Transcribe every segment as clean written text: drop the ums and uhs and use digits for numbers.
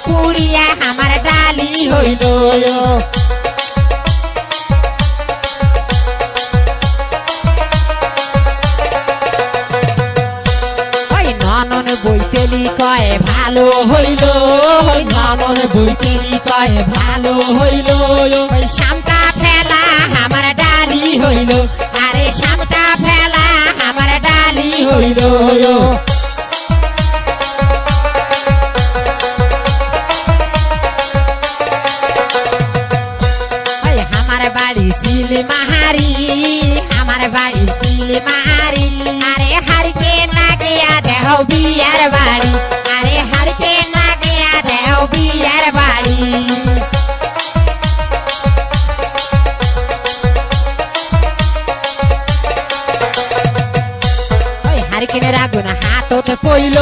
পুড়িয়া আমার ডালি হইল ননন বইতেলি কয় ভালো হইল ননন বইতেলি কয় ভালো হইল শামটা ফেলা আমার ডালি হইল আরে শামটা ফেলা আমার ডালি হইল আমার বাড়ি সিলমাহারি আমার বাড়ি সিলমাহারি আরে হারকে না গিয়া দেহ বিয়ার বাড়ি আরে হারকে না গিয়া দেহ বিয়ার বাড়ি হারকেনের আগুন হাততে পইল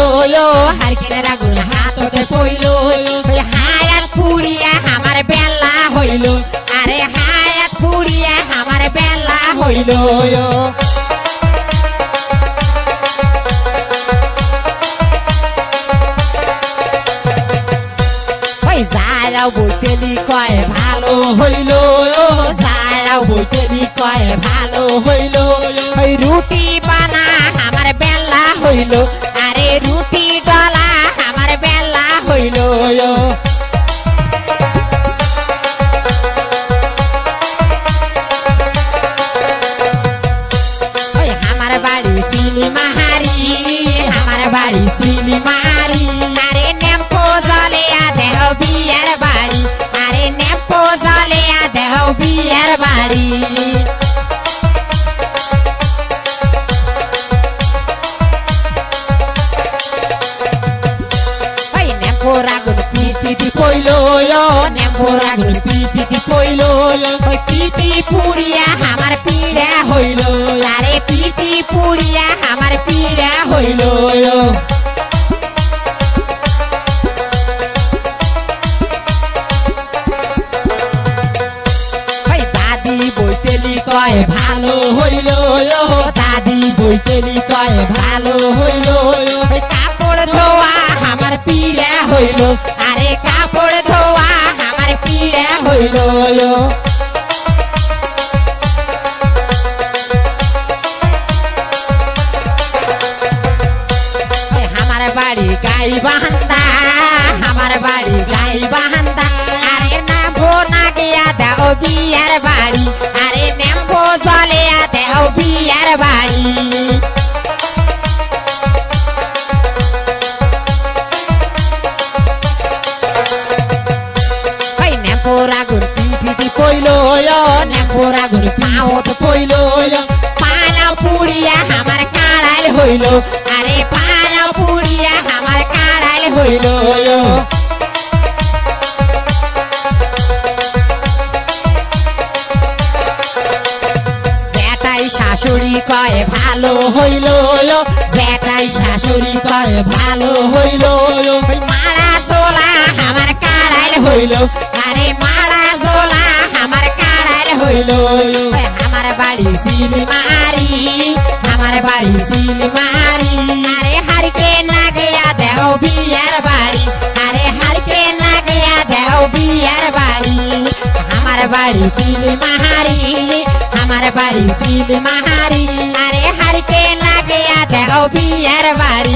হারকেনের আগুন হাততে পইল হায়াত পুড়িয়া আমার বেলা হইল আরে হায়াত পুড়িয়া আমার বেলা হইল যাও বইতেলি কয় ভালো হইল যাও বইতেলি কয় ভালো হইল রুটি বানা আমার বেলা হইল আরে রুটি ডলা আমার বেলা হইল আমার বাড়ি সিলমাহারি আমার বাড়ি সিলমাহারি আরে নেমপো জলিয়া দেহ বিয়ার বাড়ি আরে নেমপো জলিয়া দেহ বিয়ার বাড়ি নেমপোর আগুন পিপিটি পইল নেমপোর আগুন পিপিটি পইল পিপি পুড়িয়া আমার পিড়া হইল আরে পিপি পুড়িয়া আমার পিড়া হইল দাদি বইতেলি কয় ভালো হইল দাদি বইতেলি কয় ভালো হইল কাপড় ধোয়া আমার পিড়া হইল আরে কাপড় ধোয়া আমার পিড়া হইল আমার বাড়ি গাই বাহান্দা আমার বাড়ি গাই বাহান্দা আরে নামবো না গিয়া দেও বিয়ার বাড়ি আরে নেমবো জলিয়া দেও বিয়ার বাড়ি নেমপোর আগুন পিপিটি পইল নেমপোর আগুন পাওত পইল পালাও পুড়িয়া আমার কাড়াল হইল আরে পালাও পুড়িয়া আমার কাড়াল হইল জেঠাই শাশুড়ি কয় ভালো হইল জেঠাই শাশুড়ি কয় ভালো হইল মারা তোলা আমার কাড়াল হইল আরে মারা জোলা আমার কাড়াল হইল আমার বাড়ি সিলমাহারি আমার বাড়ি সিলমাহারি আরে হারকে না গিয়া দেহ বিয়ার বাড়ি আরে হারকে না গিয়া দেহ বিয়ার বাড়ি আমার বাড়ি সিলমাহারি আমার বাড়ি সিলমাহারি আরে হারকে না গিয়া দেহ বিয়ার বাড়ি